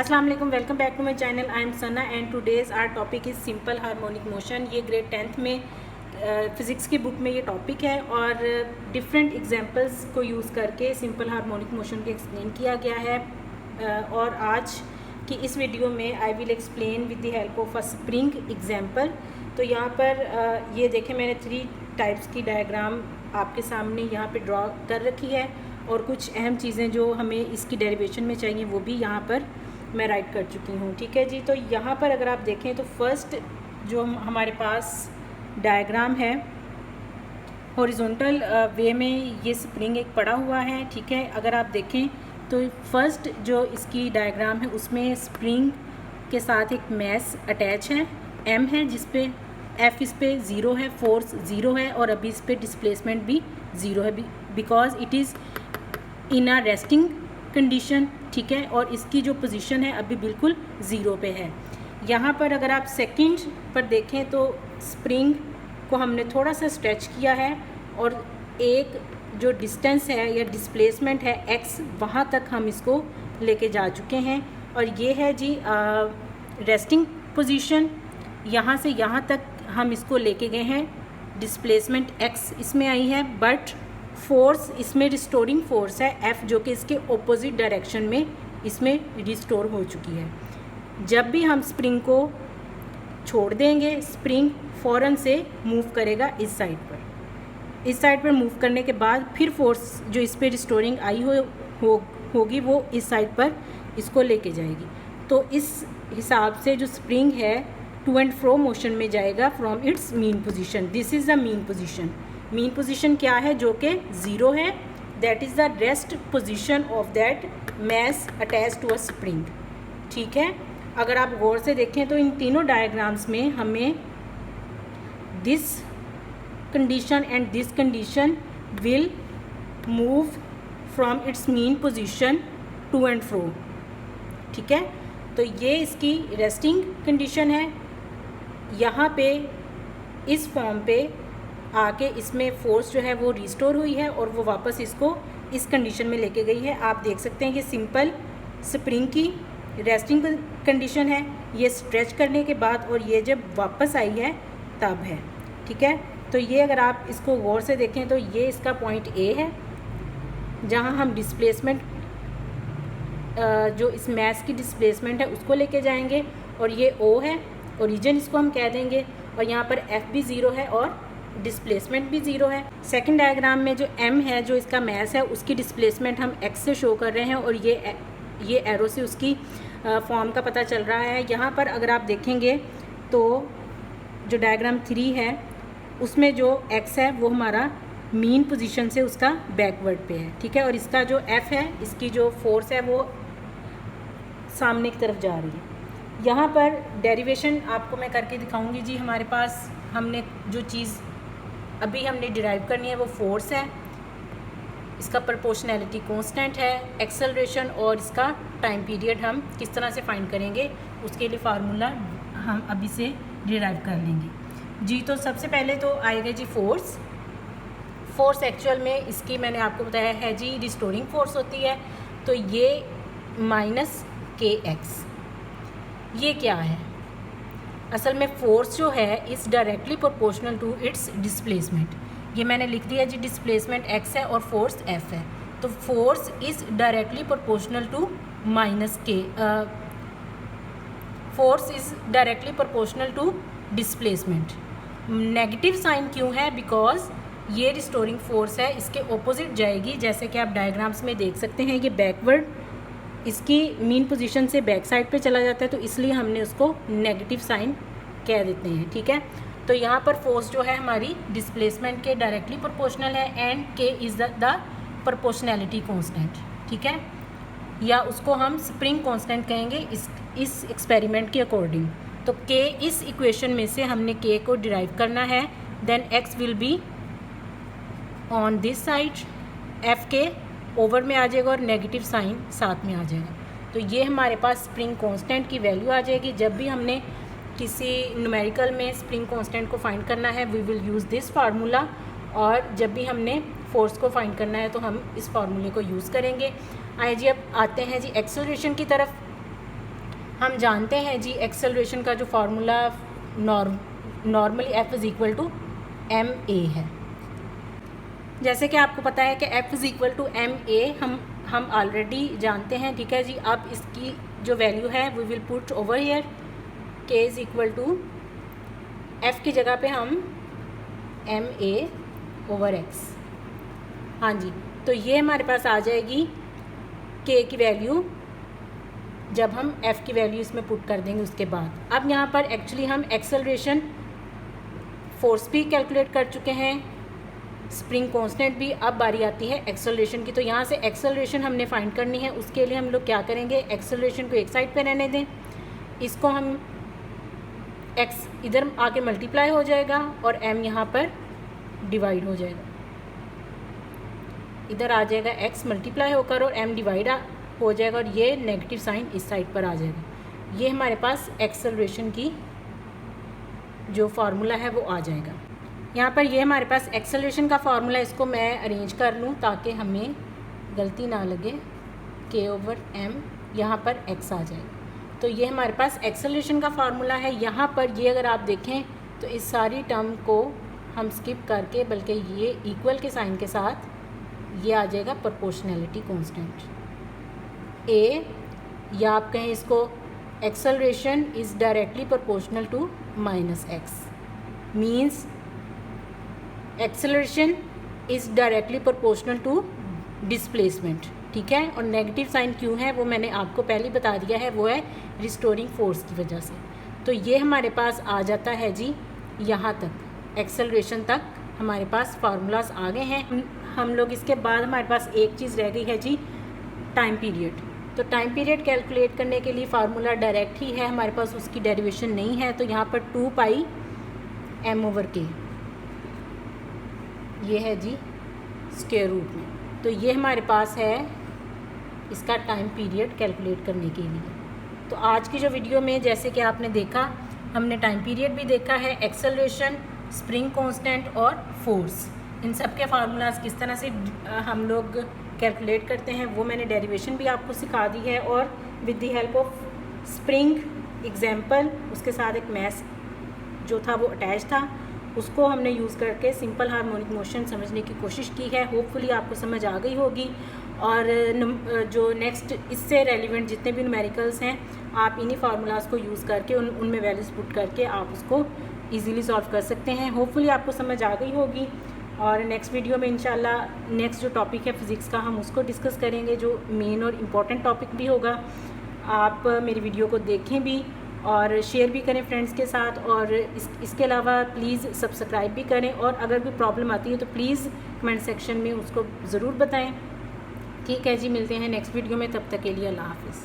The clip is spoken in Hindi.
अस्सलाम वालेकुम, welcome back to my channel. I am Sana and today's our topic is simple harmonic motion. ये ग्रेड 10th में फ़िज़िक्स की बुक में ये टॉपिक है और डिफरेंट एग्जांपल्स को यूज़ करके सिंपल हार्मोनिक मोशन को एक्सप्लेन किया गया है। और आज की इस वीडियो में I will explain with the help of a spring example. तो यहाँ पर ये देखें, मैंने 3 टाइप्स की डायग्राम आपके सामने यहाँ पे ड्रॉ कर रखी है और कुछ अहम चीज़ें जो हमें इसकी डेरिवेशन में चाहिए वो भी यहाँ पर मैं राइट कर चुकी हूँ। ठीक है जी। तो यहाँ पर अगर आप देखें तो फर्स्ट जो हमारे पास डायग्राम है, हॉरिजॉन्टल वे में ये स्प्रिंग एक पड़ा हुआ है। ठीक है, अगर आप देखें तो फर्स्ट जो इसकी डायग्राम है उसमें स्प्रिंग के साथ एक मैस अटैच है, एम है, जिस पे एफ इस पे 0 है, फोर्स 0 है और अभी इस पे डिस्प्लेसमेंट भी 0 है because it is in a resting condition. ठीक है, और इसकी जो पोजीशन है अभी बिल्कुल 0 पे है। यहाँ पर अगर आप सेकंड पर देखें तो स्प्रिंग को हमने थोड़ा सा स्ट्रेच किया है और एक जो डिस्टेंस है या डिस्प्लेसमेंट है x, वहाँ तक हम इसको लेके जा चुके हैं और ये है जी रेस्टिंग पोजीशन। यहाँ से यहाँ तक हम इसको लेके गए हैं, डिस्प्लेसमेंट x इसमें आई है, बट फोर्स इसमें रिस्टोरिंग फोर्स है F, जो कि इसके ऑपोजिट डायरेक्शन में इसमें रिस्टोर हो चुकी है। जब भी हम स्प्रिंग को छोड़ देंगे, स्प्रिंग फ़ौरन से मूव करेगा इस साइड पर। इस साइड पर मूव करने के बाद फिर फोर्स जो इस पर रिस्टोरिंग आई होगी वो इस साइड पर इसको लेके जाएगी। तो इस हिसाब से जो स्प्रिंग है टू एंड फ्रो मोशन में जाएगा from its mean position. This is the mean position. Mean position क्या है? जो कि 0 है। That is the rest position of that mass attach to a spring. ठीक है, अगर आप गौर से देखें तो इन तीनों डायग्राम्स में हमें this condition and this condition will move from its mean position to and fro. ठीक है, तो ये इसकी रेस्टिंग कंडीशन है। यहाँ पे इस फॉर्म पे आके इसमें फोर्स जो है वो रिस्टोर हुई है और वो वापस इसको इस कंडीशन में लेके गई है। आप देख सकते हैं कि सिंपल स्प्रिंग की रेस्टिंग कंडीशन है, ये स्ट्रेच करने के बाद, और ये जब वापस आई है तब है। ठीक है, तो ये अगर आप इसको गौर से देखें तो ये इसका पॉइंट ए है जहाँ हम डिस्प्लेसमेंट जो इस मैस की डिस्प्लेसमेंट है उसको लेके जाएंगे, और ये ओ है, ओरिजिन इसको हम कह देंगे, और यहाँ पर एफ भी 0 है और डिस्प्लेसमेंट भी 0 है। सेकंड डायग्राम में जो एम है, जो इसका मैस है, उसकी डिस्प्लेसमेंट हम एक्स से शो कर रहे हैं और ये एरो से उसकी फॉर्म का पता चल रहा है। यहाँ पर अगर आप देखेंगे तो जो डायग्राम 3 है उसमें जो एक्स है वो हमारा मीन पोजीशन से उसका बैकवर्ड पे है। ठीक है, और इसका जो एफ है, इसकी जो फोर्स है वो सामने की तरफ जा रही है। यहाँ पर डेरिवेशन आपको मैं करके दिखाऊंगी जी। हमारे पास हमने जो चीज़ अभी हमने डिराइव करनी है वो फोर्स है, इसका प्रोपोर्शनैलिटी कांस्टेंट है, एक्सेलरेशन और इसका टाइम पीरियड हम किस तरह से फाइंड करेंगे उसके लिए फार्मूला हम अभी से डिराइव कर लेंगे जी। तो सबसे पहले तो आएगा जी फोर्स। फोर्स एक्चुअल में इसकी मैंने आपको बताया है जी रिस्टोरिंग फोर्स होती है। तो ये माइनस kx, ये क्या है? असल में फोर्स जो है is directly proportional to its displacement. ये मैंने लिख दिया जी, डिस्प्लेसमेंट x है और फोर्स f है। तो force is directly proportional to minus k। Force is directly proportional to displacement. Negative sign क्यों है? बिकॉज ये रिस्टोरिंग फोर्स है, इसके ऑपोजिट जाएगी। जैसे कि आप डायग्राम्स में देख सकते हैं, ये बैकवर्ड इसकी मीन पोजीशन से बैक साइड पे चला जाता है, तो इसलिए हमने उसको नेगेटिव साइन कह देते हैं। ठीक है, तो यहाँ पर फोर्स जो है हमारी डिस्प्लेसमेंट के डायरेक्टली प्रोपोर्शनल है एंड के इज़ द प्रोपोर्शनैलिटी कांस्टेंट। ठीक है, या उसको हम स्प्रिंग कांस्टेंट कहेंगे इस एक्सपेरिमेंट के अकॉर्डिंग। तो के इस इक्वेशन में से हमने के को डिराइव करना है। Then X will be on this side, F के ओवर में आ जाएगा और नेगेटिव साइन साथ में आ जाएगा। तो ये हमारे पास स्प्रिंग कांस्टेंट की वैल्यू आ जाएगी। जब भी हमने किसी न्यूमेरिकल में स्प्रिंग कांस्टेंट को फाइंड करना है we will use this formula, और जब भी हमने फोर्स को फाइंड करना है तो हम इस फार्मूले को यूज़ करेंगे। आइए जी अब आते हैं जी एक्सेलरेशन की तरफ। हम जानते हैं जी एक्सेलरेशन का जो formula normally F is equal to ma है। जैसे कि आपको पता है कि F is equal to ma हम ऑलरेडी जानते हैं, ठीक है जी। अब इसकी जो वैल्यू है we will put over here, k is equal to F की जगह पे हम ma ओवर x, हाँ जी। तो ये हमारे पास आ जाएगी k की वैल्यू जब हम f की वैल्यू इसमें पुट कर देंगे उसके बाद। अब यहाँ पर एक्चुअली हम एक्सेलरेशन फोर्स भी कैलकुलेट कर चुके हैं, स्प्रिंग कांस्टेंट भी। अब बारी आती है एक्सेलरेशन की। तो यहाँ से एक्सेलरेशन हमने फाइंड करनी है। उसके लिए हम लोग क्या करेंगे, एक्सेलरेशन को एक साइड पे रहने दें, इसको हम x इधर आके मल्टीप्लाई हो जाएगा और m यहाँ पर डिवाइड हो जाएगा, इधर आ जाएगा x मल्टीप्लाई होकर और m डिवाइड हो जाएगा और ये नेगेटिव साइन इस साइड पर आ जाएगा। ये हमारे पास एक्सेलरेशन की जो फार्मूला है वो आ जाएगा। यहाँ पर ये हमारे पास एक्सेलरेशन का फार्मूला, इसको मैं अरेंज कर लूँ ताकि हमें गलती ना लगे। k ओवर m यहाँ पर x आ जाएगा। तो ये हमारे पास एक्सेलरेशन का फार्मूला है। यहाँ पर ये अगर आप देखें तो इस सारी टर्म को हम स्किप करके, बल्कि ये इक्वल के साइन के साथ ये आ जाएगा प्रोपोर्शनैलिटी कांस्टेंट a, या आप कहें इसको acceleration is directly proportional to minus x, means acceleration is directly proportional to displacement, ठीक है। और नेगेटिव साइन क्यों है वो मैंने आपको पहले बता दिया है, वो है रिस्टोरिंग फोर्स की वजह से। तो ये हमारे पास आ जाता है जी, यहाँ तक एक्सेलरेशन तक हमारे पास फार्मूलाज आ गए हैं हम लोग। इसके बाद हमारे पास एक चीज़ रह गई है जी, टाइम पीरियड। तो टाइम पीरियड कैलकुलेट करने के लिए फार्मूला डायरेक्ट ही है हमारे पास, उसकी डेरिवेशन नहीं है। तो यहाँ पर 2 पाई m ओवर k ये है जी स्क्वायर रूट में। तो ये हमारे पास है इसका टाइम पीरियड कैलकुलेट करने के लिए। तो आज की जो वीडियो में जैसे कि आपने देखा, हमने टाइम पीरियड भी देखा है, एक्सेलरेशन, स्प्रिंग कांस्टेंट और फोर्स, इन सब के फार्मूलाज किस तरह से हम लोग कैलकुलेट करते हैं वो मैंने डेरिवेशन भी आपको सिखा दी है। और with the help of spring example, उसके साथ एक मैथ्स जो था वो अटैच था, उसको हमने यूज़ करके सिंपल हार्मोनिक मोशन समझने की कोशिश की है। होपफुली आपको समझ आ गई होगी। और जो नेक्स्ट इससे रेलिवेंट जितने भी न्यूमेरिकल्स हैं, आप इन्हीं फार्मूलाज को यूज़ करके उनमें वैल्यूज पुट करके आप उसको ईज़िली सॉल्व कर सकते हैं। होपफुली आपको समझ आ गई होगी। और नेक्स्ट वीडियो में इंशाल्लाह नेक्स्ट जो टॉपिक है फ़िज़िक्स का, हम उसको डिस्कस करेंगे, जो मेन और इम्पॉर्टेंट टॉपिक भी होगा। आप मेरी वीडियो को देखें भी और शेयर भी करें फ्रेंड्स के साथ। और इसके अलावा प्लीज़ सब्सक्राइब भी करें। और अगर कोई प्रॉब्लम आती है तो प्लीज़ कमेंट सेक्शन में उसको ज़रूर बताएं। ठीक है जी, मिलते हैं नेक्स्ट वीडियो में, तब तक के लिए अल्लाह हाफ़िज़।